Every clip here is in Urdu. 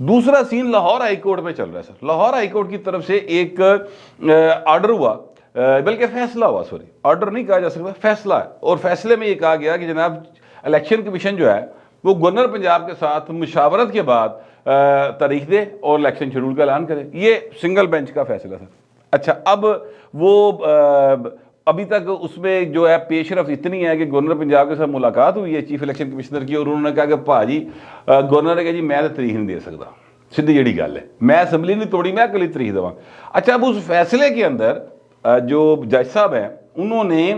دوسرا سین لاہور ہائی کورٹ میں چل رہا ہے سر. لاہور ہائی کورٹ کی طرف سے ایک آرڈر ہوا, بلکہ فیصلہ ہوا, سوری آرڈر نہیں کہا جا سکتا, فیصلہ ہے. اور فیصلے میں یہ کہا گیا کہ جناب الیکشن کمیشن جو ہے وہ گورنر پنجاب کے ساتھ مشاورت کے بعد تاریخ دے اور الیکشن شیڈول کا اعلان کرے. یہ سنگل بینچ کا فیصلہ سر. اچھا, اب وہ ابھی تک اس میں جو ہے پیش رفت اتنی ہے کہ گورنر پنجاب کے ساتھ ملاقات ہوئی ہے چیف الیکشن کمشنر کی, اور انہوں نے کہا کہ بھاجی گورنر نے کہا جی میں تو تاریخ نہیں دے سکتا, سیدھی جڑی گل ہے, میں اسمبلی نہیں توڑی, میں اکلی تاریخ دوا. اچھا, اب اس فیصلے کے اندر جو جج صاحب ہیں انہوں نے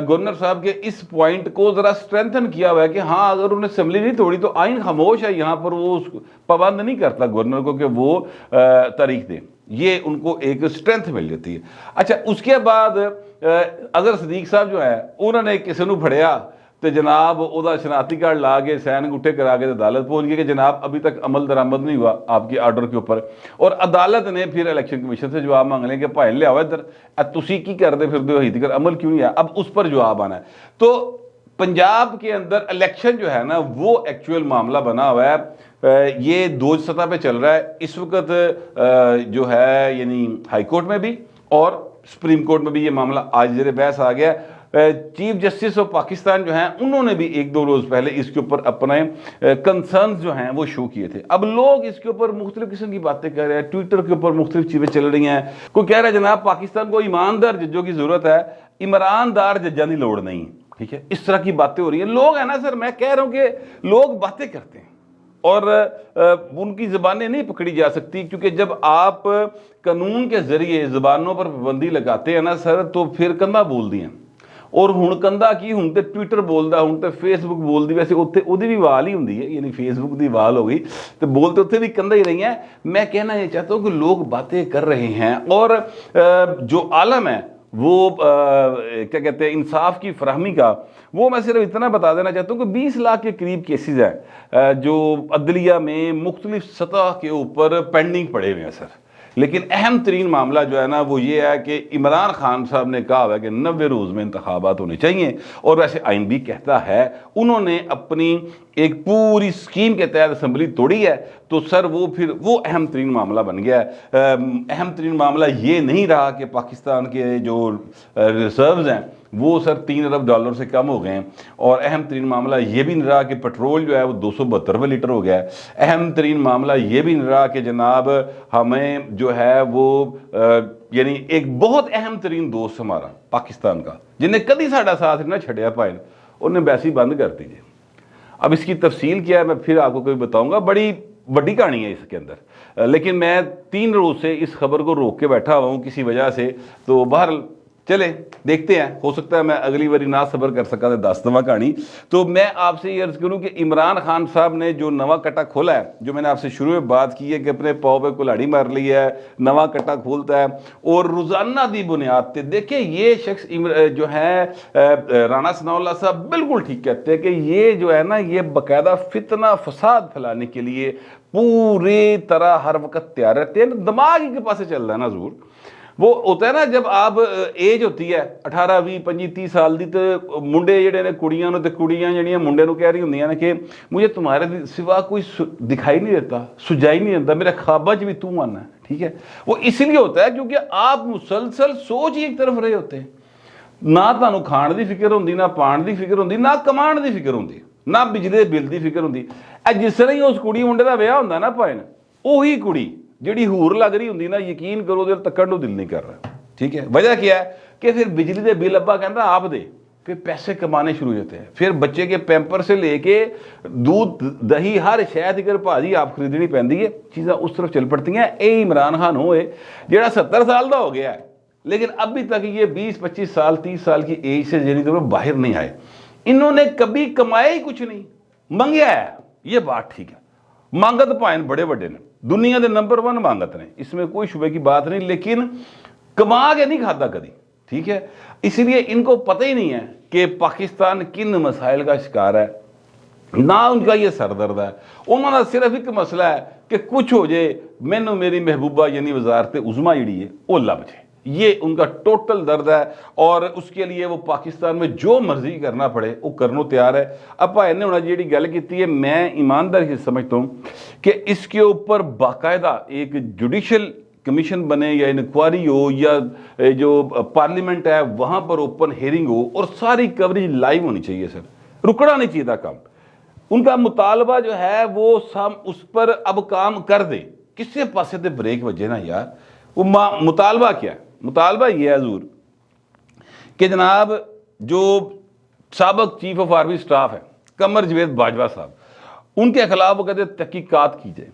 گورنر صاحب کے اس پوائنٹ کو ذرا اسٹرینتھن کیا ہوا ہے کہ ہاں اگر انہوں نے اسمبلی نہیں توڑی تو آئین خاموش ہے, یہاں پر وہ پابند نہیں کرتا گورنر کو کہ وہ تاریخ دیں. یہ ان کو ایک اسٹرینتھ مل جاتی ہے. اچھا, اس کے بعد اظہر صدیق صاحب جو ہے انہوں نے کسی نو پھڑیا تو جناب وہ شناختی کارڈ لا کے سین انگوٹھے کرا کے عدالت پہنچ گئے کہ جناب ابھی تک عمل درآمد نہیں ہوا آپ کے آرڈر کے اوپر. اور عدالت نے پھر الیکشن کمیشن سے جواب مانگ لیں کہ بھائی لے آؤ ادھر, تسی کی کرتے پھر دو ہی عمل کیوں نہیں ہے, اب اس پر جواب آنا ہے. تو پنجاب کے اندر الیکشن جو ہے نا وہ ایکچوئل معاملہ بنا ہوا ہے. یہ دو سطح پہ چل رہا ہے اس وقت جو ہے, یعنی ہائی کورٹ میں بھی اور سپریم کورٹ میں بھی یہ معاملہ آج زیر بحث آ گیا. چیف جسٹس آف پاکستان جو ہیں انہوں نے بھی ایک دو روز پہلے اس کے اوپر اپنے کنسرنز جو ہیں وہ شو کیے تھے. اب لوگ اس کے اوپر مختلف قسم کی باتیں کر رہے ہیں, ٹویٹر کے اوپر مختلف چیزیں چل رہی ہیں. کوئی کہہ رہا ہے جناب پاکستان کو ایماندار ججوں کی ضرورت ہے, عمراندار ججوں کی لوڑ نہیں. ٹھیک ہے, اس طرح کی باتیں ہو رہی ہیں. لوگ ہیں نا سر, میں کہہ رہا ہوں کہ لوگ باتیں کرتے ہیں اور ان کی زبانیں نہیں پکڑی جا سکتی, کیونکہ جب آپ قانون کے ذریعے زبانوں پر پابندی لگاتے ہیں نا سر تو پھر کندھا بول دی ہیں. اور ہوں کندھا کی, ہوں تے ٹویٹر بولدا, ہوں تے فیس بک بولدی, ویسے اتنے وہی بھی وال ہی ہوں, یعنی فیس بک دی وال ہو گئی تو بولتے اتنے بھی کندھا ہی رہی ہیں. میں کہنا یہ چاہتا ہوں کہ لوگ باتیں کر رہے ہیں اور جو عالم ہے وہ کیا کہتے ہیں انصاف کی فراہمی کا, وہ میں صرف اتنا بتا دینا چاہتا ہوں کہ 20 لاکھ کے قریب کیسز ہیں جو عدلیہ میں مختلف سطح کے اوپر پینڈنگ پڑے ہوئے ہیں سر. لیکن اہم ترین معاملہ جو ہے نا وہ یہ ہے کہ عمران خان صاحب نے کہا ہے کہ 90 روز میں انتخابات ہونے چاہیے, اور ویسے آئین بھی کہتا ہے. انہوں نے اپنی ایک پوری سکیم کے تحت اسمبلی توڑی ہے, تو سر وہ پھر وہ اہم ترین معاملہ بن گیا ہے. اہم ترین معاملہ یہ نہیں رہا کہ پاکستان کے جو ریزروز ہیں وہ سر $3 ارب سے کم ہو گئے ہیں, اور اہم ترین معاملہ یہ بھی نہیں رہا کہ پیٹرول جو ہے وہ 272 روپے لیٹر ہو گیا ہے. اہم ترین معاملہ یہ بھی نہیں رہا کہ جناب ہمیں جو ہے وہ یعنی ایک بہت اہم ترین دوست ہمارا پاکستان کا جنہیں کدی ساڈا ساتھ نہ چھڑیا پائے, انہیں بیسی بند کر دیجیے. اب اس کی تفصیل کیا ہے میں پھر آپ کو کوئی بتاؤں گا, بڑی بڑی کہانی ہے اس کے اندر. لیکن میں 3 روز سے اس خبر کو روک کے بیٹھا ہوا ہوں کسی وجہ سے, تو بہرحال چلے دیکھتے ہیں, ہو سکتا ہے میں اگلی باری نہ صبر کر سکا تو 10 نواں کہانی. تو میں آپ سے یہ عرض کروں کہ عمران خان صاحب نے جو نواں کٹا کھولا ہے, جو میں نے آپ سے شروع میں بات کی ہے کہ اپنے پاؤں پہ کلاڑی مار لی ہے, نواں کٹا کھولتا ہے اور روزانہ دی بنیاد پہ دیکھیں یہ شخص جو ہے رانا ثناء اللہ صاحب بالکل ٹھیک کہتے ہیں کہ یہ جو ہے نا یہ باقاعدہ فتنہ فساد پھیلانے کے لیے پوری طرح ہر وقت تیار رہتے ہیں. دماغ ہی کے پاس چل رہا ہے نا حضور. وہ ہوتا ہے نا جب آپ ایج ہوتی ہے 18 20 25 30 سال دی, تو منڈے جڑے نے کڑیاں نو, تے کڑیاں جڑیاں منڈے نو کہہ رہی ہوندیاں نے کہ مجھے تمہارے سوا کوئی دکھائی نہیں دیتا, سجائی نہیں دیتا, میرے خواباں بھی تو آنا ہے. ٹھیک ہے, وہ اس لیے ہوتا ہے کیونکہ آپ مسلسل سوچ ہی ایک طرف رہے ہوتے ہیں. نہ تانوں کھان دی فکر ہوندی, نہ پان دی فکر ہوندی, نہ کمان دی فکر ہوندی, نہ بجلی بل دی فکر ہوندی. جس طرح ہی اس کڑی منڈے دا ویاہ ہوندا نا پائن, وہی کڑی جڑی ہور لگ رہی ہوندی نا, یقین کرو دل تکڑ نو دل نہیں کر رہا. ٹھیک ہے, وجہ کیا ہے کہ پھر بجلی دے بل ابا کہندا آپ دے, پھر پیسے کمانے شروع ہو جاتے ہیں. پھر بچے کے پیمپر سے لے کے دودھ دہی ہر شاید اگر بھاجی آپ خریدنی پیندی ہے, چیزاں اس طرف چل پڑتی ہیں. اے عمران خان ہوئے جڑا 70 سال دا ہو گیا ہے لیکن ابھی تک یہ 20 25 سال 30 سال کی ایج سے یعنی تو باہر نہیں آئے. انہوں نے کبھی کمایا ہی کچھ نہیں, منگیا ہے. یہ بات ٹھیک ہے, مانگت پائن بڑے بڑے نے, دنیا دے نمبر 1 مانگت نے, اس میں کوئی شبے کی بات نہیں, لیکن کما کے نہیں کھاتا کدی. ٹھیک ہے, اس لیے ان کو پتہ ہی نہیں ہے کہ پاکستان کن مسائل کا شکار ہے, نہ ان کا یہ سر درد ہے. انہوں نے صرف ایک مسئلہ ہے کہ کچھ ہو جائے مینو میری محبوبہ یعنی وزارت عظمیٰ جڑی ہے وہ لب جائے. یہ ان کا ٹوٹل درد ہے, اور اس کے لیے وہ پاکستان میں جو مرضی کرنا پڑے وہ کرنوں تیار ہے. اب بھائی نے ہونا جیڑی گل کی ہے, میں ایمانداری سے سمجھتا ہوں کہ اس کے اوپر باقاعدہ ایک جوڈیشل کمیشن بنے یا انکوائری ہو یا جو پارلیمنٹ ہے وہاں پر اوپن ہیئرنگ ہو اور ساری کوریج لائیو ہونی چاہیے سر، رکنا نہیں چاہیے تھا کام۔ ان کا مطالبہ جو ہے وہ سم اس پر اب کام کر دے، کس سے پاسے دے بریک وجہ نا یار۔ وہ مطالبہ کیا ہے؟ مطالبہ یہ ہے حضور کہ جناب جو سابق چیف آف آرمی سٹاف ہے قمر جاوید باجوہ صاحب، ان کے خلاف وہ کہتے ہیں تحقیقات کی جائے۔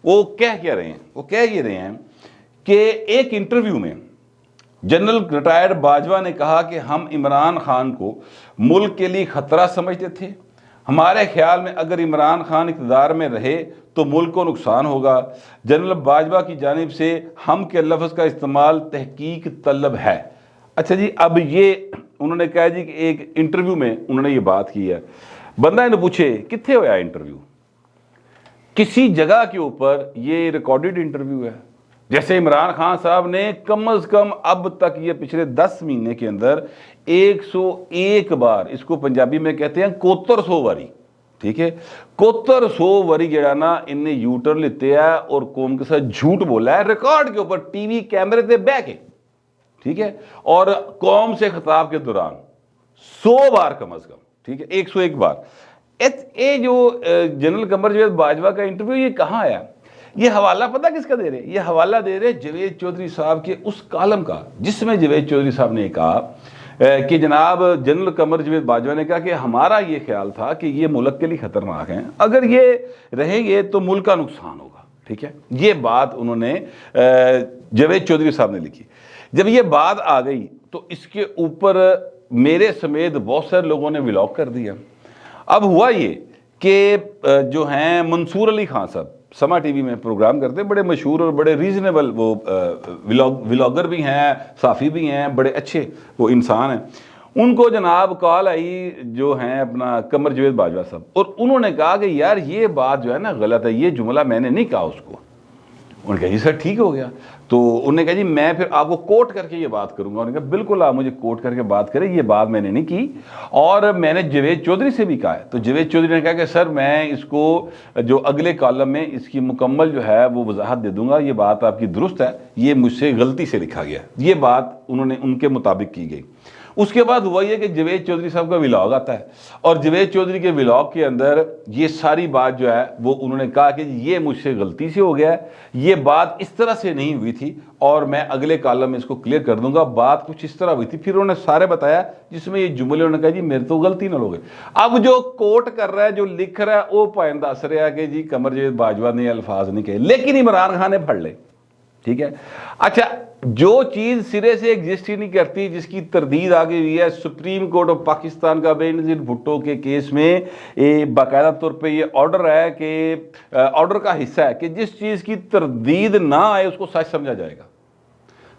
وہ کہہ کیا رہے ہیں؟ وہ کہہ یہ رہے ہیں کہ ایک انٹرویو میں جنرل ریٹائرڈ باجوہ نے کہا کہ ہم عمران خان کو ملک کے لیے خطرہ سمجھتے تھے، ہمارے خیال میں اگر عمران خان اقتدار میں رہے تو ملک کو نقصان ہوگا۔ جنرل باجوہ کی جانب سے ہم کے لفظ کا استعمال تحقیق طلب ہے۔ اچھا جی، اب یہ انہوں نے کہا جی کہ ایک انٹرویو میں انہوں نے یہ بات کی ہے۔ بندہ انہیں پوچھے کتنے ہویا انٹرویو؟ کسی جگہ کے اوپر یہ ریکارڈڈ انٹرویو ہے۔ جیسے عمران خان صاحب نے کم از کم اب تک یہ پچھلے 10 مہینے کے اندر 101 بار، اس کو پنجابی میں کہتے ہیں 7100 واری، ٹھیک ہے، 7100 واری جڑا نا ان نے یوٹر لیتے ہیں اور قوم کے ساتھ جھوٹ بولا ہے ریکارڈ کے اوپر، ٹی وی کیمرے تے بہ کے، ٹھیک ہے، اور قوم سے خطاب کے دوران 100 بار کم از کم، ٹھیک ہے، 101 بار۔ یہ جو جنرل قمر جاوید باجوہ کا انٹرویو یہ کہاں آیا؟ یہ حوالہ پتہ کس کا دے رہے؟ یہ حوالہ دے رہے جاوید چودھری صاحب کے اس کالم کا جس میں جاوید چودھری صاحب نے کہا کہ جناب جنرل قمر جاوید باجوہ نے کہا کہ ہمارا یہ خیال تھا کہ یہ ملک کے لیے خطرناک ہیں، اگر یہ رہیں گے تو ملک کا نقصان ہوگا، ٹھیک ہے۔ یہ بات انہوں نے جاوید چودھری صاحب نے لکھی۔ جب یہ بات آ گئی تو اس کے اوپر میرے سمیت بہت سارے لوگوں نے ولاگ کر دیا۔ اب ہوا یہ کہ جو ہیں منصور علی خان صاحب سما ٹی وی میں پروگرام کرتے ہیں، بڑے مشہور اور بڑے ریزنیبل وہ ولاگر بھی ہیں، صحافی بھی ہیں، بڑے اچھے وہ انسان ہیں۔ ان کو جناب کال آئی جو ہیں اپنا قمر جاوید باجوہ صاحب، اور انہوں نے کہا کہ یار یہ بات جو ہے نا غلط ہے، یہ جملہ میں نے نہیں کہا اس کو۔ انہوں نے کہا جی سر ٹھیک ہو گیا۔ تو انہوں نے کہا جی میں پھر آپ کو کوٹ کر کے یہ بات کروں گا۔ انہوں نے کہا بالکل آپ مجھے کوٹ کر کے بات کریں، یہ بات میں نے نہیں کی، اور میں نے جاوید چودھری سے بھی کہا ہے۔ تو جاوید چودھری نے کہا کہ سر میں اس کو جو اگلے کالم میں اس کی مکمل جو ہے وہ وضاحت دے دوں گا، یہ بات آپ کی درست ہے، یہ مجھ سے غلطی سے لکھا گیا، یہ بات انہوں نے ان کے مطابق کی گئی۔ اس کے بعد ہوا یہ کہ جاوید چودھری صاحب کا ولاگ آتا ہے، اور جاوید چودھری کے ولاگ کے اندر یہ ساری بات جو ہے وہ انہوں نے کہا کہ یہ مجھ سے غلطی سے ہو گیا ہے، یہ بات اس طرح سے نہیں ہوئی تھی، اور میں اگلے کالم میں اس کو کلیئر کر دوں گا، بات کچھ اس طرح ہوئی تھی۔ پھر انہوں نے سارے بتایا جس میں یہ جملے انہوں نے کہا جی میرے تو غلطی نہ لوگے۔ اب جو کوٹ کر رہا ہے، جو لکھ رہا ہے، وہ پوائنٹ دس رہا ہے کہ جی قمر جاوید باجوہ نے الفاظ نہیں کہے، لیکن عمران خان نے پڑھ لے، ٹھیک ہے۔ اچھا، جو چیز سرے سے ایگزسٹ ہی نہیں کرتی، جس کی تردید آگے ہوئی ہے، سپریم کورٹ آف پاکستان کا بے نظیر بھٹو کے کیس میں باقاعدہ طور پہ یہ آرڈر ہے کہ آرڈر کا حصہ ہے کہ جس چیز کی تردید نہ آئے اس کو سچ سمجھا جائے گا۔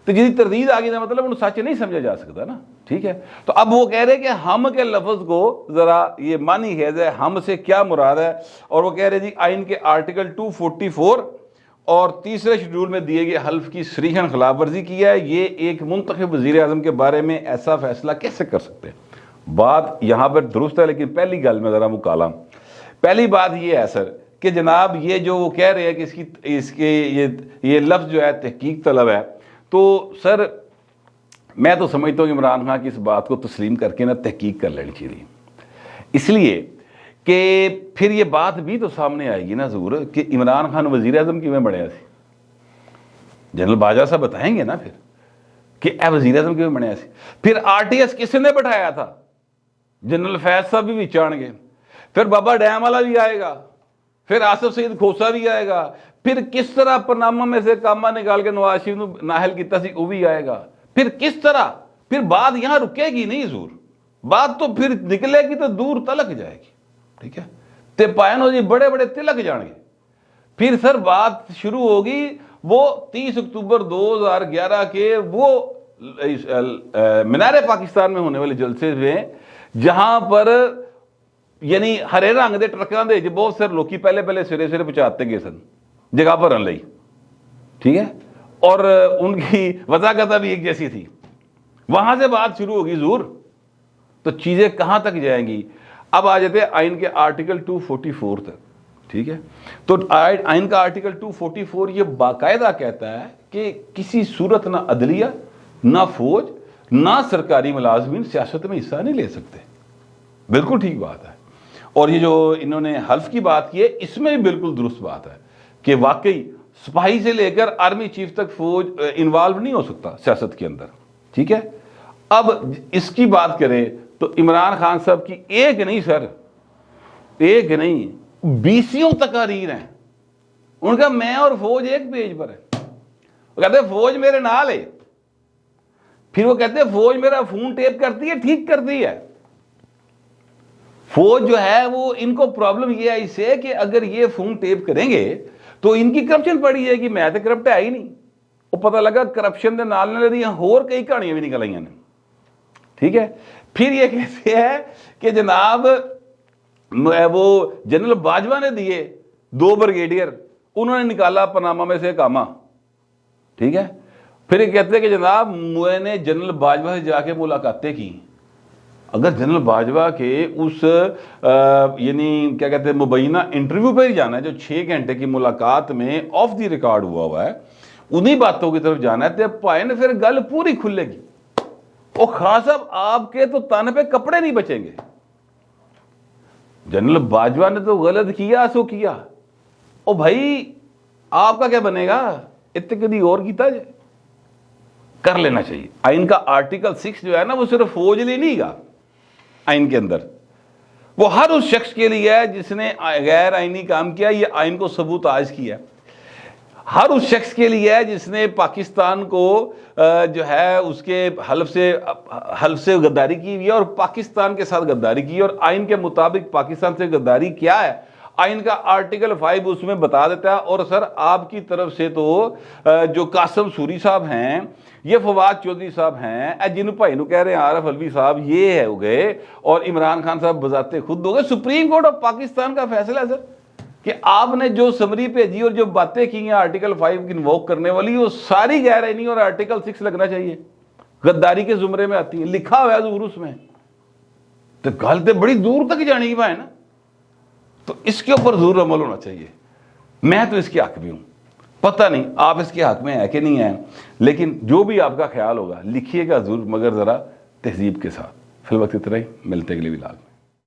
تو جس تردید آگے کا مطلب انہوں سچ نہیں سمجھا جا سکتا نا، ٹھیک ہے۔ تو اب وہ کہہ رہے کہ ہم کے لفظ کو ذرا یہ معنی خیز ہے، ہم سے کیا مراد ہے، اور وہ کہہ رہے جی آئین کے آرٹیکل 244 اور تیسرے شیڈول میں دیے گئے حلف کی صریحاً خلاف ورزی کی ہے، یہ ایک منتخب وزیر اعظم کے بارے میں ایسا فیصلہ کیسے کر سکتے ہیں۔ بات یہاں پر درست ہے، لیکن پہلی گل میں ذرا مکالم، پہلی بات یہ ہے سر کہ جناب یہ جو وہ کہہ رہے ہیں کہ اس کے یہ لفظ جو ہے تحقیق طلب ہے، تو سر میں تو سمجھتا ہوں کہ عمران خان کی اس بات کو تسلیم کر کے نا تحقیق کر لینی چاہیے، اس لیے کہ پھر یہ بات بھی تو سامنے آئے گی نا ضرور کہ عمران خان وزیر اعظم کیوں بنیا سی۔ جنرل باجوہ صاحب بتائیں گے نا پھر کہ اے وزیر اعظم کیوں بنیا سی۔ پھر آر ٹی ایس کس نے بٹھایا تھا؟ جنرل فیض صاحب بھی چان گے، پھر بابا ڈیم والا بھی آئے گا، پھر آصف سعید کھوسا بھی آئے گا، پھر کس طرح پرنامہ میں سے کامہ نکال کے نواز شریف نے نااہل کیتا سی وہ بھی آئے گا، پھر کس طرح، پھر بات یہاں رکے گی نہیں ضرور، بات تو پھر نکلے گی تو دور تلک جائے گی، ٹھیک ہے۔ تے پائنو جی بڑے بڑے تلک جان گے، پھر سر بات شروع ہوگی وہ 30 اکتوبر 2011 کے وہ مینار پاکستان میں ہونے والے جلسے میں، جہاں پر یعنی ہرے رنگ دے ٹرکاں دے بہت سارے لوکی پہلے سرے پہنچاتے گئے سن جگہ بھرن لئی، ٹھیک ہے، اور ان کی وضاحت بھی ایک جیسی تھی، وہاں سے بات شروع ہوگی ضرور، تو چیزیں کہاں تک جائیں گی۔ اب آ جاتے ہیں آئین کے آرٹیکل 244 تک۔ ٹھیک ہے. تو آئین کا آرٹیکل 244 یہ باقاعدہ کہتا ہے کہ کسی صورت نہ عدلیہ، نہ فوج، نہ سرکاری ملازمین سیاست میں حصہ نہیں لے سکتے. بالکل ٹھیک بات ہے. اور یہ جو انہوں نے حلف کی بات کی ہے اس میں بھی بالکل درست بات ہے کہ واقعی سپاہی سے لے کر آرمی چیف تک فوج انوالو نہیں ہو سکتا سیاست کے اندر. ٹھیک ہے. اب اس کی بات کریں تو عمران خان صاحب کی ایک نہیں سر، ایک نہیں 20 تقاریر ہیں ان کا، میں اور فوج ایک پیج پر ہے. وہ کہتے ہیں فوج میرے نال ہے، پھر وہ کہتے ہیں فوج میرا فون ٹیپ کرتی ہے، ٹھیک کرتی ہے. فوج جو ہے وہ ان کو پرابلم یہ ہے اس سے کہ اگر یہ فون ٹیپ کریں گے تو ان کی کرپشن پڑی ہے کہ میں تو کرپٹ ہے ہی نہیں. وہ پتہ لگا کرپشن دے نال نال اور کئی کہانیاں بھی نکل آئی ہیں. ٹھیک ہے. پھر یہ کہتے ہیں کہ جناب وہ جنرل باجوہ نے دیے 2 بریگیڈیئر، انہوں نے نکالا پاناما میں سے کاما. ٹھیک ہے. پھر یہ کہتے ہیں کہ جناب میں نے جنرل باجوہ سے جا کے ملاقاتیں کی. اگر جنرل باجوہ کے اس یعنی کیا کہتے ہیں مبینہ انٹرویو پہ ہی جانا ہے جو 6 گھنٹے کی ملاقات میں آف دی ریکارڈ ہوا ہے، انہی باتوں کی طرف جانا ہے تو پائے نا پھر گل پوری کھلے گی. او خان صاحب آپ کے تو تن پہ کپڑے نہیں بچیں گے. جنرل باجوہ نے تو غلط کیا سو کیا. او بھائی آپ کا کیا بنے گا؟ اتنی اور کیتا جائے کر لینا چاہیے. آئین کا آرٹیکل 6 جو ہے نا وہ صرف فوج لیے نہیں گا. آئین کے اندر وہ ہر اس شخص کے لیے ہے جس نے غیر آئینی کام کیا، یہ آئین کو ثبوت آج کیا. ہر اس شخص کے لیے ہے جس نے پاکستان کو جو ہے اس کے حلف سے غداری کی ہوئی ہے اور پاکستان کے ساتھ غداری کی ہے، اور آئین کے مطابق پاکستان سے غداری کیا ہے آئین کا آرٹیکل 5 اس میں بتا دیتا ہے. اور سر آپ کی طرف سے تو جو قاسم سوری صاحب ہیں، یہ فواد چودھری صاحب ہیں، جن بھائی نو کہہ رہے ہیں عارف علوی صاحب، یہ ہو گئے، اور عمران خان صاحب بذات خود ہو گئے. سپریم کورٹ آف پاکستان کا فیصلہ ہے سر کہ آپ نے جو سمری بھیجی اور جو باتیں کی ہیں آرٹیکل 5 کی انووک کرنے والی، وہ ساری غیر آئینی اور آرٹیکل 6 لگنا چاہیے، غداری کے زمرے میں آتی ہیں، لکھا ہوا ہے ضرور اس میں. تو گل تو بڑی دور تک جانی کی بھائی نا. تو اس کے اوپر ضرور عمل ہونا چاہیے. میں تو اس کے حق بھی ہوں، پتہ نہیں آپ اس کے حق میں ہیں کہ نہیں ہیں، لیکن جو بھی آپ کا خیال ہوگا لکھیے گا ضرور، مگر ذرا تہذیب کے ساتھ. فی الوقت اتنا ہی، ملتے اگلے ولاگ.